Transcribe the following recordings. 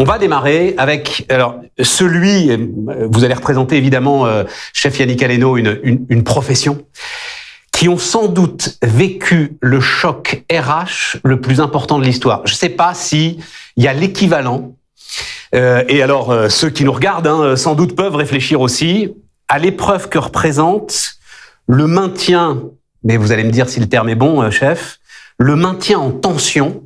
On va démarrer avec vous allez représenter évidemment, chef Yannick Aleno, une profession qui ont sans doute vécu le choc RH le plus important de l'histoire. Je ne sais pas si il y a l'équivalent. Et alors, ceux qui nous regardent, sans doute peuvent réfléchir aussi à l'épreuve que représente le maintien, mais vous allez me dire si le terme est bon, chef, le maintien en tension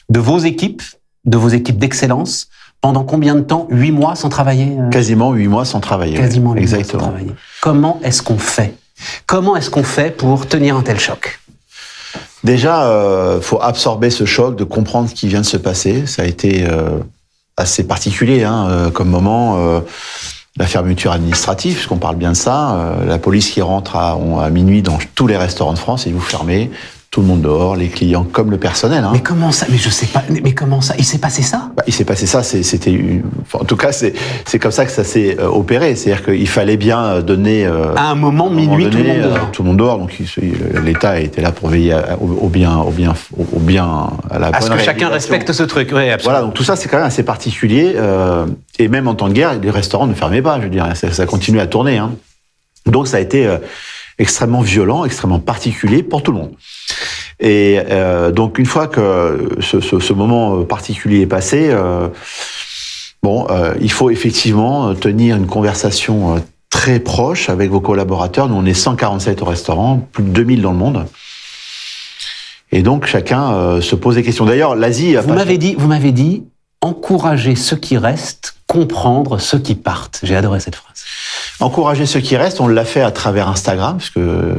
de vos équipes d'excellence, pendant combien de temps? 8 mois sans travailler? Quasiment 8 mois sans travailler. Quasiment 8 exactement. mois sans travailler. Comment est-ce qu'on fait? Comment est-ce qu'on fait pour tenir un tel choc? Déjà, faut absorber ce choc, de comprendre ce qui vient de se passer. Ça a été assez particulier comme moment. La fermeture administrative, puisqu'on parle bien de ça. La police qui rentre à minuit dans tous les restaurants de France et vous fermez. Tout le monde dehors, les clients comme le personnel. Mais comment ça? Mais je sais pas. Mais comment ça? Il s'est passé ça? Il s'est passé ça. En tout cas, c'est comme ça que ça s'est opéré. C'est-à-dire qu'il fallait bien donner. À un moment, minuit, tout le monde dehors. Donc l'État était là pour veiller au bien, à la bonne. À ce que chacun respecte ce truc. Oui, absolument. Voilà. Donc tout ça, c'est quand même assez particulier. Et même en temps de guerre, les restaurants ne fermaient pas. Je veux dire, ça continuait à tourner. Donc ça a été extrêmement violent, extrêmement particulier pour tout le monde. Et donc une fois que ce moment particulier est passé, il faut effectivement tenir une conversation très proche avec vos collaborateurs. Nous, on est 147 au restaurant, plus de 2000 dans le monde. Et donc chacun se pose des questions. D'ailleurs, l'Asie... Vous m'avez dit, encourager ceux qui restent, comprendre ceux qui partent. J'ai adoré cette phrase. Encourager ceux qui restent, on l'a fait à travers Instagram, parce que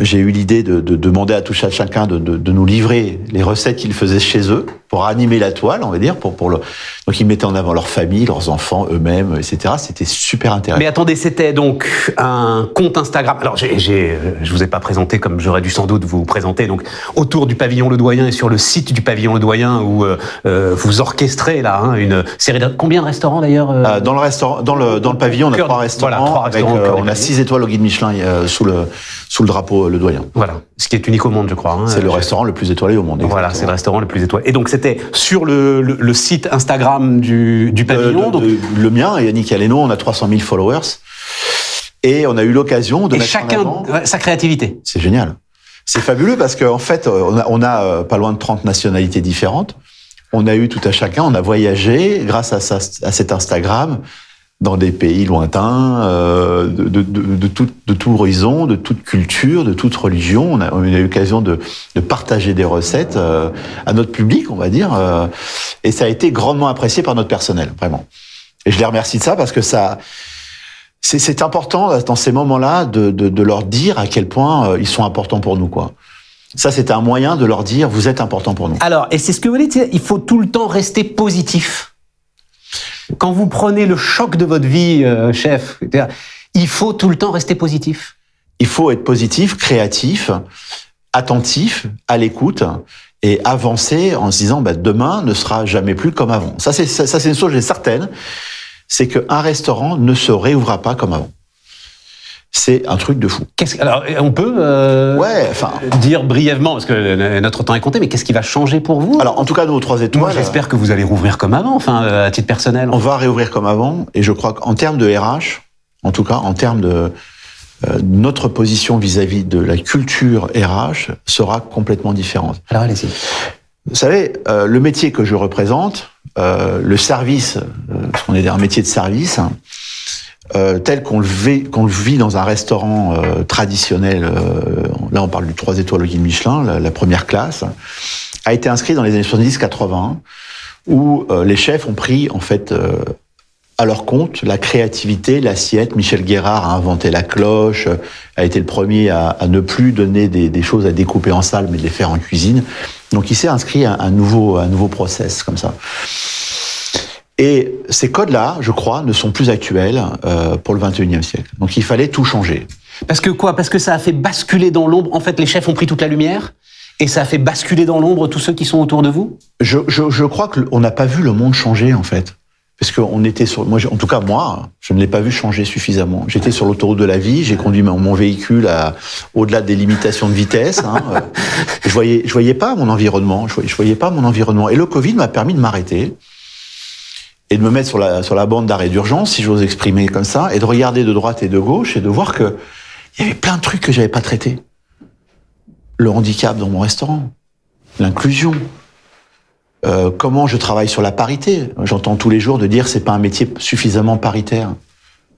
j'ai eu l'idée de demander à tout chacun de nous livrer les recettes qu'ils faisaient chez eux pour animer la toile, on va dire. Donc ils mettaient en avant leur famille, leurs enfants, eux-mêmes, etc. C'était super intéressant. Mais attendez, c'était donc un compte Instagram. Alors je vous ai pas présenté comme j'aurais dû sans doute vous présenter. Donc autour du pavillon Le Doyen et sur le site du pavillon Le Doyen où vous orchestrez là une série de... Combien de restaurants d'ailleurs Dans le pavillon, on a 3 restaurants. Voilà, 3 restaurants on a 6 étoiles au guide Michelin sous le drapeau Le Doyen. Voilà, ce qui est unique au monde, je crois. C'est le restaurant le plus étoilé au monde. Exactement. Voilà, c'est le restaurant le plus étoilé. Et donc c'était sur le site Instagram du pavillon. Le mien, Yannick Aleno, on a 300 000 followers. Et on a eu l'occasion de mettre chacun en avant sa créativité. C'est génial. C'est fabuleux parce qu'en fait, on a pas loin de 30 nationalités différentes. On a eu tout à chacun, on a voyagé grâce à cet Instagram dans des pays lointains, de tout horizon, de toute culture, de toute religion. On a eu l'occasion de partager des recettes à notre public, on va dire, et ça a été grandement apprécié par notre personnel, vraiment. Et je les remercie de ça parce que c'est important dans ces moments-là de leur dire à quel point ils sont importants pour nous, quoi. Ça, c'était un moyen de leur dire, vous êtes importants pour nous. Alors, et c'est ce que vous dites, il faut tout le temps rester positif. Quand vous prenez le choc de votre vie, chef, il faut tout le temps rester positif. Il faut être positif, créatif, attentif, à l'écoute et avancer en se disant demain ne sera jamais plus comme avant. Ça c'est une chose certaine, c'est qu'un restaurant ne se réouvrira pas comme avant. C'est un truc de fou. Alors, on peut dire brièvement, parce que notre temps est compté, mais qu'est-ce qui va changer pour vous? Alors, en tout cas, nous, aux 3 étoiles... Moi, j'espère que vous allez rouvrir comme avant, à titre personnel. On va réouvrir comme avant, et je crois qu'en termes de RH, en tout cas, en termes de notre position vis-à-vis de la culture RH sera complètement différente. Alors, allez-y. Vous savez, le métier que je représente, le service, parce qu'on est un métier de service... tel qu'on le vit dans un restaurant traditionnel, là on parle du 3 étoiles au guide Michelin, la première classe, a été inscrit dans les années 70-80, où les chefs ont pris en fait à leur compte la créativité, l'assiette. Michel Guérard a inventé la cloche, a été le premier à ne plus donner des choses à découper en salle, mais de les faire en cuisine. Donc il s'est inscrit à un nouveau process comme ça. Et ces codes-là, je crois, ne sont plus actuels pour le 21e siècle. Donc il fallait tout changer. Parce que quoi? Parce que ça a fait basculer dans l'ombre. En fait, les chefs ont pris toute la lumière et ça a fait basculer dans l'ombre tous ceux qui sont autour de vous? Je crois qu'on n'a pas vu le monde changer, en fait. Parce qu'on était sur... Moi, en tout cas, moi, je ne l'ai pas vu changer suffisamment. J'étais sur l'autoroute de la vie, j'ai conduit mon véhicule au-delà des limitations de vitesse. Je voyais pas mon environnement. Je voyais pas mon environnement. Et le Covid m'a permis de m'arrêter et de me mettre sur la bande d'arrêt d'urgence, si j'ose exprimer comme ça, et de regarder de droite et de gauche et de voir que il y avait plein de trucs que j'avais pas traités. Le handicap dans mon restaurant, l'inclusion, comment je travaille sur la parité. J'entends tous les jours de dire c'est pas un métier suffisamment paritaire.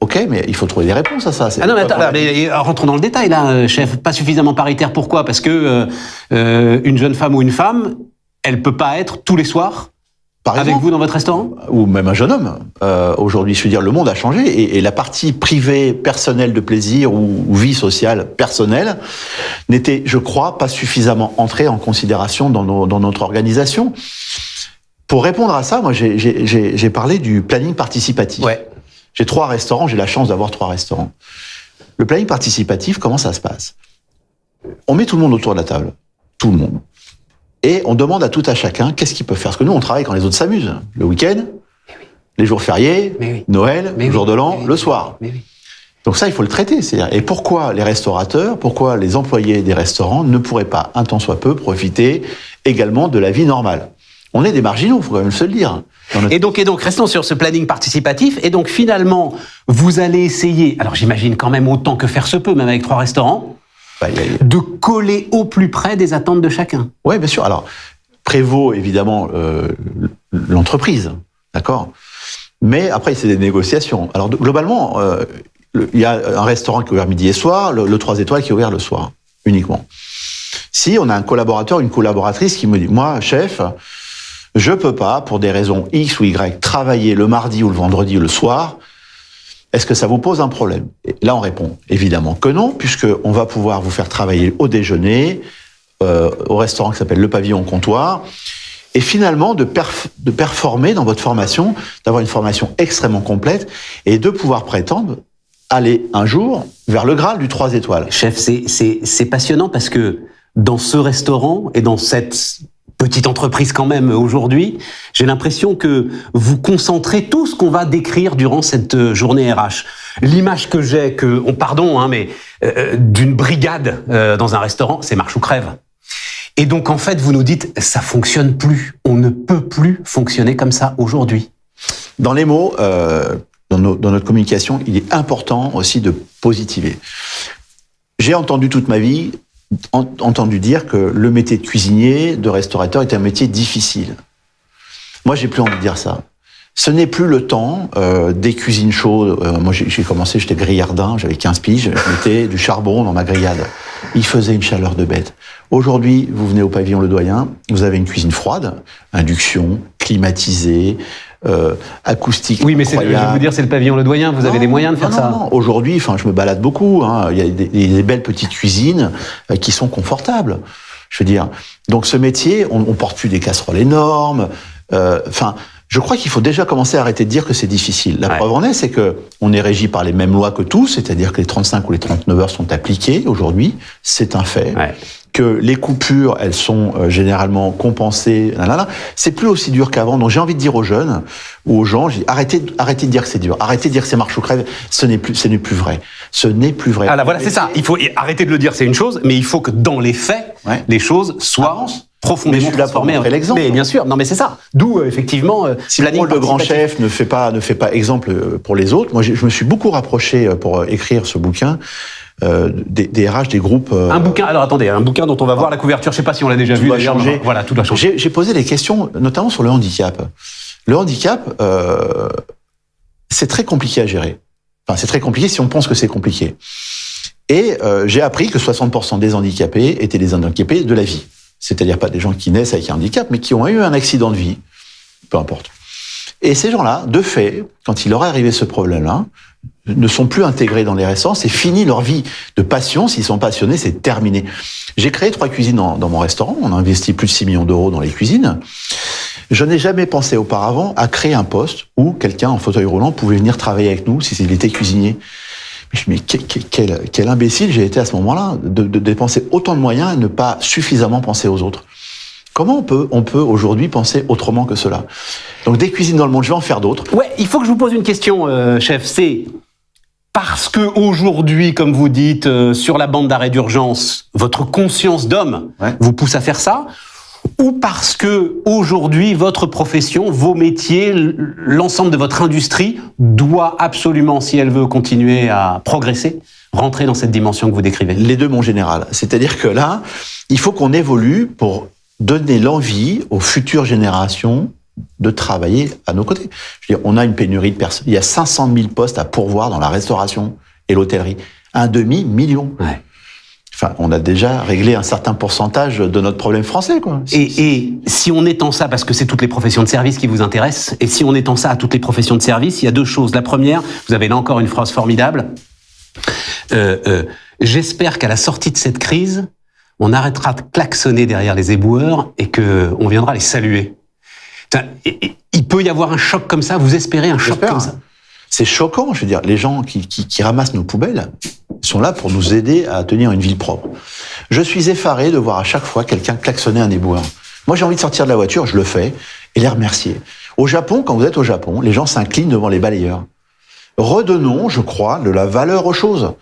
Ok, mais il faut trouver des réponses à ça. Ah non, mais attends, mais rentrons dans le détail là, chef. Pas suffisamment paritaire. Pourquoi ? Parce que une jeune femme ou une femme, elle peut pas être tous les soirs par exemple, avec vous dans votre restaurant ? Ou même un jeune homme. Aujourd'hui, je veux dire, le monde a changé et la partie privée, personnelle de plaisir ou vie sociale personnelle n'était, je crois, pas suffisamment entrée en considération dans notre organisation. Pour répondre à ça, moi, j'ai parlé du planning participatif. Ouais. J'ai 3 restaurants, j'ai la chance d'avoir 3 restaurants. Le planning participatif, comment ça se passe ? On met tout le monde autour de la table. Tout le monde. Et on demande à tout à chacun qu'est-ce qu'il peut faire. Parce que nous, on travaille quand les autres s'amusent. Le week-end, les jours fériés, Noël, le jour de l'an, le soir. Donc ça, il faut le traiter. C'est-à-dire, et pourquoi les restaurateurs, pourquoi les employés des restaurants ne pourraient pas, un tant soit peu, profiter également de la vie normale ? On est des marginaux, il faut quand même se le dire. Et donc, restons sur ce planning participatif. Et donc, finalement, vous allez essayer, alors j'imagine quand même autant que faire se peut, même avec 3 restaurants, de coller au plus près des attentes de chacun. Oui, bien sûr. Alors, prévaut évidemment l'entreprise, d'accord ? Mais après, c'est des négociations. Alors, globalement, il y a un restaurant qui est ouvert midi et soir, le 3 étoiles qui est ouvert le soir, uniquement. Si on a un collaborateur, une collaboratrice qui me dit « Moi, chef, je peux pas, pour des raisons X ou Y, travailler le mardi ou le vendredi ou le soir. Est-ce que ça vous pose un problème ?» Et là, on répond évidemment que non, puisqu'on va pouvoir vous faire travailler au déjeuner, au restaurant qui s'appelle Le Pavillon au Comptoir, et finalement de performer dans votre formation, d'avoir une formation extrêmement complète, et de pouvoir prétendre aller un jour vers le Graal du 3 étoiles. Chef, c'est passionnant parce que dans ce restaurant et dans cette petite entreprise quand même aujourd'hui, j'ai l'impression que vous concentrez tout ce qu'on va décrire durant cette journée RH. L'image que j'ai, d'une brigade dans un restaurant, c'est marche ou crève. Et donc en fait, vous nous dites, ça fonctionne plus. On ne peut plus fonctionner comme ça aujourd'hui. Dans les mots, dans notre communication, il est important aussi de positiver. J'ai entendu toute ma vie dire que le métier de cuisinier, de restaurateur était un métier difficile. Moi, j'ai plus envie de dire ça. Ce n'est plus le temps des cuisines chaudes. Moi, j'ai commencé, j'étais grillardin, j'avais 15 piges, je mettais du charbon dans ma grillade. Il faisait une chaleur de bête. Aujourd'hui, vous venez au pavillon Le Doyen, vous avez une cuisine froide, induction, climatisée, acoustique. Oui, mais je vais vous dire, c'est le pavillon Le Doyen, vous avez les moyens de faire ça. Non. Aujourd'hui, je me balade beaucoup, il y a des belles petites cuisines qui sont confortables. Je veux dire, donc ce métier, on porte plus des casseroles énormes, je crois qu'il faut déjà commencer à arrêter de dire que c'est difficile. La preuve en est, c'est que on est régi par les mêmes lois que tous, c'est-à-dire que les 35 ou les 39 heures sont appliquées aujourd'hui, c'est un fait. Ouais. Que les coupures, elles sont généralement compensées. C'est plus aussi dur qu'avant. Donc j'ai envie de dire aux jeunes ou aux gens, arrêtez de dire que c'est dur, arrêtez de dire que c'est marche ou crève. Ce n'est plus vrai. Ce n'est plus vrai. Ah là, voilà, c'est ça. Il faut arrêter de le dire, c'est une chose, mais il faut que dans les faits, les choses soient profondément mais je suis là pour montrer l'exemple. Mais bien sûr, non mais c'est ça. D'où effectivement. Si le rôle de grand chef ne fait pas exemple pour les autres, moi je me suis beaucoup rapproché pour écrire ce bouquin. Des RH, des groupes. Un bouquin. Alors attendez, un bouquin dont on va voir la couverture. Je sais pas si on l'a déjà vu. D'ailleurs, voilà, tout doit changer. J'ai posé des questions, notamment sur le handicap. Le handicap, c'est très compliqué à gérer. Enfin, c'est très compliqué si on pense que c'est compliqué. Et j'ai appris que 60% des handicapés étaient des handicapés de la vie. C'est-à-dire pas des gens qui naissent avec un handicap, mais qui ont eu un accident de vie. Peu importe. Et ces gens-là, de fait, quand il leur est arrivé ce problème-là, ne sont plus intégrés dans les restaurants, c'est fini leur vie de passion, s'ils sont passionnés, c'est terminé. J'ai créé 3 cuisines dans mon restaurant, on a investi plus de 6 millions d'euros dans les cuisines. Je n'ai jamais pensé auparavant à créer un poste où quelqu'un en fauteuil roulant pouvait venir travailler avec nous s'il était cuisinier. Mais quel imbécile j'ai été à ce moment-là, de dépenser autant de moyens et ne pas suffisamment penser aux autres. Comment on peut aujourd'hui penser autrement que cela? Donc des cuisines dans le monde, je vais en faire d'autres. Ouais, il faut que je vous pose une question, chef. C'est parce que aujourd'hui, comme vous dites, sur la bande d'arrêt d'urgence, votre conscience d'homme vous pousse à faire ça, ou parce que aujourd'hui votre profession, vos métiers, l'ensemble de votre industrie doit absolument, si elle veut continuer à progresser, rentrer dans cette dimension que vous décrivez? Les deux, mon général. C'est-à-dire que là, il faut qu'on évolue pour donner l'envie aux futures générations de travailler à nos côtés. Je veux dire, on a une pénurie de personnes. Il y a 500 000 postes à pourvoir dans la restauration et l'hôtellerie. 1,5 million. Ouais. Enfin, on a déjà réglé un certain pourcentage de notre problème français, quoi. Et si on étend ça, parce que c'est toutes les professions de service qui vous intéressent, et si on étend ça à toutes les professions de service, il y a deux choses. La première, vous avez là encore une phrase formidable. J'espère qu'à la sortie de cette crise, on arrêtera de klaxonner derrière les éboueurs et qu'on viendra les saluer. Il peut y avoir un choc comme ça. Vous espérez un choc comme ça? C'est choquant, je veux dire. Les gens qui ramassent nos poubelles sont là pour nous aider à tenir une ville propre. Je suis effaré de voir à chaque fois quelqu'un klaxonner un éboueur. Moi, j'ai envie de sortir de la voiture, je le fais, et les remercier. Au Japon, quand vous êtes au Japon, les gens s'inclinent devant les balayeurs. Redonnons, je crois, de la valeur aux choses.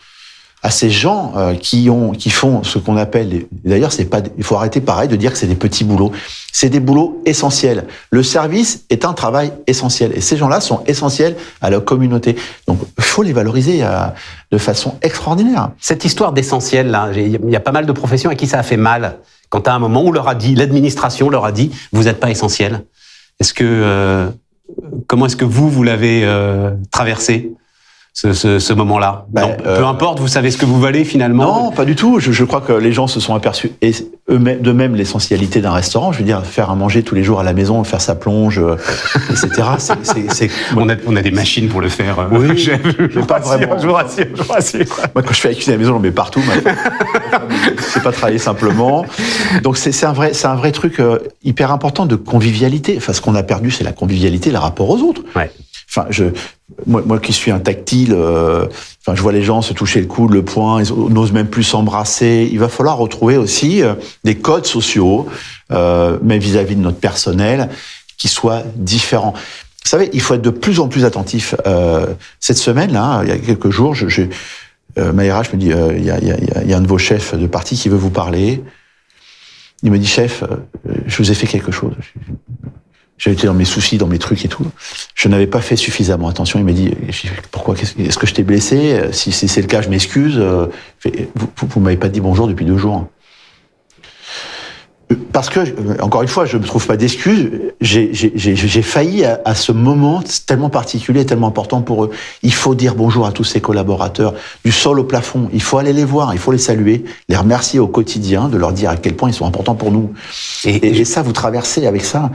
À ces gens qui font ce qu'on appelle, d'ailleurs, c'est pas, il faut arrêter pareil de dire que c'est des petits boulots. C'est des boulots essentiels. Le service est un travail essentiel, et ces gens-là sont essentiels à la communauté. Donc, il faut les valoriser de façon extraordinaire. Cette histoire d'essentiel, là, il y a pas mal de professions à qui ça a fait mal. Quand à un moment, on leur a dit, l'administration leur a dit, vous n'êtes pas essentiel. Comment est-ce que vous l'avez traversé? Ce moment-là. Peu importe, vous savez ce que vous valez finalement. Non, pas du tout. Je crois que les gens se sont aperçus d'eux-mêmes l'essentialité d'un restaurant. Je veux dire, faire à manger tous les jours à la maison, faire sa plonge, etc. On a des machines pour le faire. Oui, je pas vraiment. Je vous rassure. Moi, quand je fais la cuisine à la maison, j'en mets partout. C'est pas travailler simplement. Donc c'est un vrai truc hyper important de convivialité. Enfin, ce qu'on a perdu, c'est la convivialité, le rapport aux autres. Ouais. Enfin, moi qui suis un tactile, je vois les gens se toucher le coude, le poing, ils n'osent même plus s'embrasser. Il va falloir retrouver aussi des codes sociaux, mais vis-à-vis de notre personnel, qui soient différents. Vous savez, il faut être de plus en plus attentif. Cette semaine-là, il y a quelques jours, ma RH me dit, il y a un de vos chefs de parti qui veut vous parler. Il me dit, chef, je vous ai fait quelque chose. J'ai été dans mes soucis, dans mes trucs et tout. Je n'avais pas fait suffisamment attention. Il m'a dit, pourquoi, est-ce que je t'ai blessé? Si c'est le cas, je m'excuse. Vous m'avez pas dit bonjour depuis 2 jours. Parce que, encore une fois, je ne me trouve pas d'excuses. J'ai failli à ce moment tellement particulier, tellement important pour eux. Il faut dire bonjour à tous ces collaborateurs, du sol au plafond. Il faut aller les voir, il faut les saluer, les remercier au quotidien, de leur dire à quel point ils sont importants pour nous. Et ça, vous traversez avec ça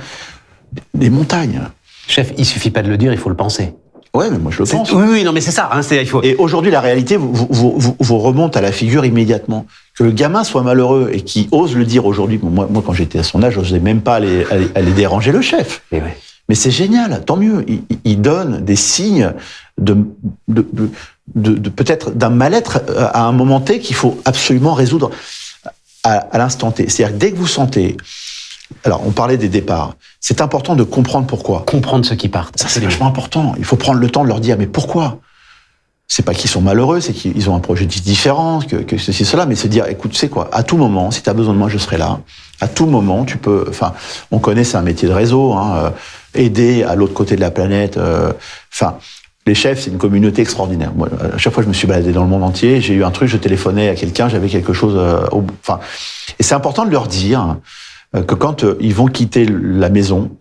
des montagnes. Chef, il suffit pas de le dire, il faut le penser. Ouais, mais moi je le pense. Oui, non, mais c'est ça. Il faut. Et aujourd'hui, la réalité vous remonte à la figure immédiatement. Que le gamin soit malheureux et qui ose le dire aujourd'hui. Moi, quand j'étais à son âge, je n'osais même pas aller déranger le chef. Et ouais. Mais c'est génial, tant mieux. Il donne des signes de peut-être d'un mal-être à un moment T qu'il faut absolument résoudre à l'instant T. C'est-à-dire que dès que vous sentez. Alors, on parlait des départs. C'est important de comprendre pourquoi. Comprendre ceux qui partent. Ça, c'est vachement important. Il faut prendre le temps de leur dire, mais pourquoi? C'est pas qu'ils sont malheureux, c'est qu'ils ont un projet différent, que ceci, cela, mais se dire, écoute, tu sais quoi, à tout moment, si tu as besoin de moi, je serai là. À tout moment, tu peux... Enfin, on connaît, c'est un métier de réseau, aider à l'autre côté de la planète. Les chefs, c'est une communauté extraordinaire. Moi, à chaque fois, je me suis baladé dans le monde entier, j'ai eu un truc, je téléphonais à quelqu'un, j'avais quelque chose... Et c'est important de leur dire... que quand ils vont quitter la maison,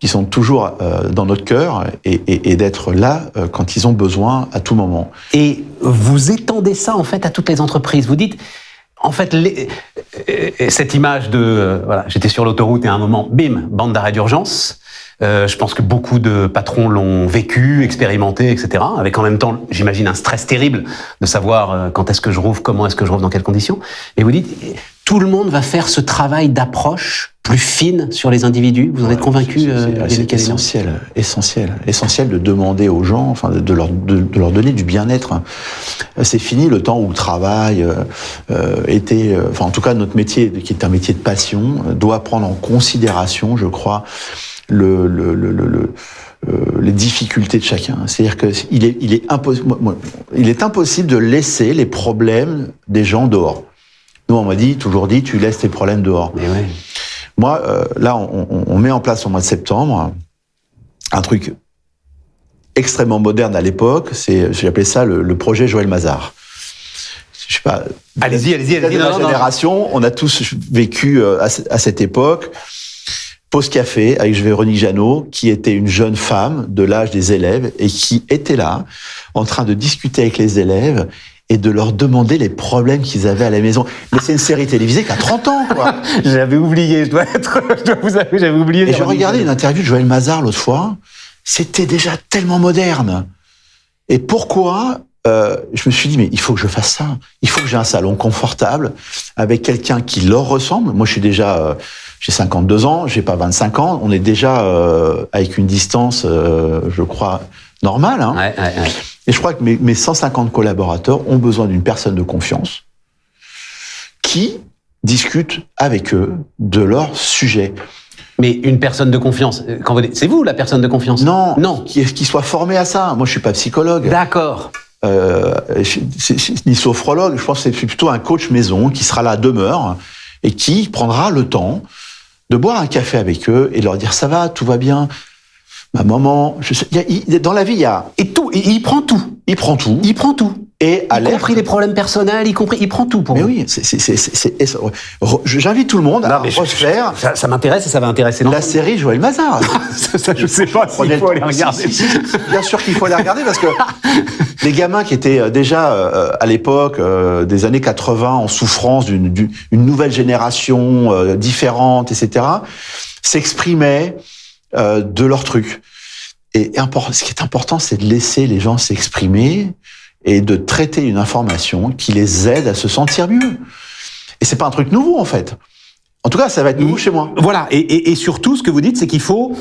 ils sont toujours dans notre cœur et d'être là quand ils ont besoin à tout moment. Et vous étendez ça en fait à toutes les entreprises. Vous dites, en fait, cette image de, j'étais sur l'autoroute et à un moment, bim, bande d'arrêt d'urgence. Je pense que beaucoup de patrons l'ont vécu, expérimenté, etc. Avec en même temps, j'imagine, un stress terrible de savoir quand est-ce que je rouvre, comment est-ce que je rouvre, dans quelles conditions. Et vous dites, tout le monde va faire ce travail d'approche plus fine sur les individus. Vous en êtes convaincu? C'est essentiel de demander aux gens, de leur donner du bien-être. C'est fini le temps où le travail était, en tout cas notre métier, qui est un métier de passion, doit prendre en considération, je crois, les difficultés de chacun. C'est-à-dire que il est impossible de laisser les problèmes des gens dehors. Nous, on m'a toujours dit, tu laisses tes problèmes dehors. Mais ouais. Moi, là, on met en place au mois de septembre un truc extrêmement moderne à l'époque. J'ai appelé ça le projet Joël Mazar. Je sais pas. Allez-y. De ma génération, on a tous vécu à cette époque. Pause café avec Véronique Jeannot, qui était une jeune femme de l'âge des élèves et qui était là, en train de discuter avec les élèves et de leur demander les problèmes qu'ils avaient à la maison. Mais c'est une série télévisée qui a 30 ans, quoi. J'avais oublié, je dois vous avouer, j'avais oublié. Et j'ai regardé une interview de Joël Mazar l'autre fois. C'était déjà tellement moderne. Et pourquoi je me suis dit, mais il faut que je fasse ça. Il faut que j'ai un salon confortable avec quelqu'un qui leur ressemble. Moi, je suis déjà... j'ai 52 ans, j'ai pas 25 ans. On est déjà avec une distance, je crois, normale. Hein. Ouais. Et je crois que mes 150 collaborateurs ont besoin d'une personne de confiance qui discute avec eux de leur sujet. Mais une personne de confiance, quand vous dites, c'est vous la personne de confiance? Non. Qui soit formé à ça. Moi, je suis pas psychologue. D'accord. Ni sophrologue. Je pense que c'est plutôt un coach maison qui sera là à demeure et qui prendra le temps de boire un café avec eux et de leur dire ça va, tout va bien. Ma maman, dans la vie, il y a... Et il prend tout. Il prend tout. Et y compris les problèmes personnels, il prend tout pour Mais vous. oui, j'invite tout le monde à refaire... Ça m'intéresse et ça va intéresser. La série Joël Mazar. Ça, je sais pas s'il faut aller regarder. Si, bien sûr qu'il faut aller regarder parce que les gamins qui étaient déjà à l'époque des années 80 en souffrance d'une nouvelle génération différente, etc., s'exprimaient de leur truc. Et ce qui est important, c'est de laisser les gens s'exprimer et de traiter une information qui les aide à se sentir mieux. Et c'est pas un truc nouveau, en fait. En tout cas, ça va être nouveau chez moi. Voilà. Et surtout, ce que vous dites, c'est qu'il faut,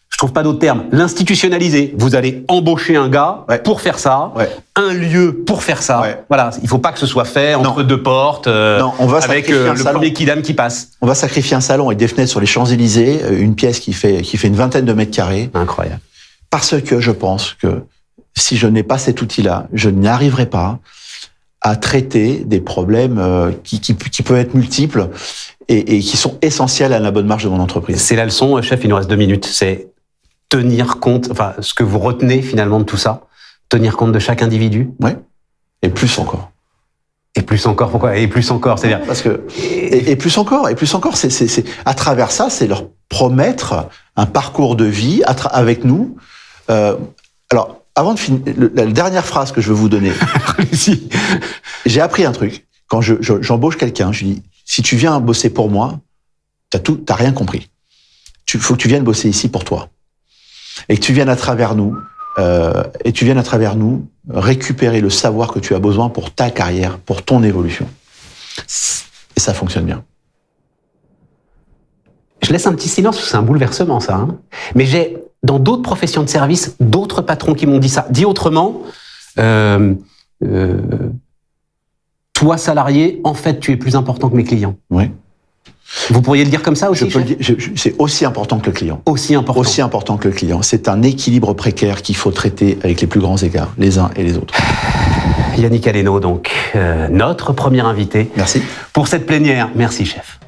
je trouve pas d'autre terme, l'institutionnaliser. Vous allez embaucher un gars pour faire ça, un lieu pour faire ça. Ouais. Voilà. Il faut pas que ce soit fait entre deux portes, on va avec le premier kidam qui passe. On va sacrifier un salon avec des fenêtres sur les Champs-Élysées, une pièce qui fait une vingtaine de mètres carrés. Incroyable. Parce que je pense que si je n'ai pas cet outil-là, je n'y arriverai pas à traiter des problèmes qui peuvent être multiples et qui sont essentiels à la bonne marche de mon entreprise. C'est la leçon, chef, il nous reste 2 minutes. C'est tenir compte, enfin, ce que vous retenez finalement de tout ça, tenir compte de chaque individu. Oui, et plus encore. Et plus encore, pourquoi? Et plus encore, c'est-à-dire... Parce que... Et plus encore, c'est à travers ça, c'est leur promettre un parcours de vie avec nous. Alors, avant de finir, la dernière phrase que je veux vous donner, j'ai appris un truc. Quand j'embauche quelqu'un, je lui dis, si tu viens bosser pour moi, t'as rien compris. Faut que tu viennes bosser ici pour toi. Et que tu viennes à travers nous, récupérer le savoir que tu as besoin pour ta carrière, pour ton évolution. Et ça fonctionne bien. Je laisse un petit silence, parce que c'est un bouleversement, ça. Hein. Mais j'ai, dans d'autres professions de service, d'autres patrons qui m'ont dit ça. Dit autrement, toi, salarié, en fait, tu es plus important que mes clients. Oui. Vous pourriez le dire comme ça aussi, c'est aussi important que le client. Aussi important. Aussi important que le client. C'est un équilibre précaire qu'il faut traiter avec les plus grands égards, les uns et les autres. Yannick Aleno, donc, notre premier invité. Merci. Pour cette plénière. Merci, chef.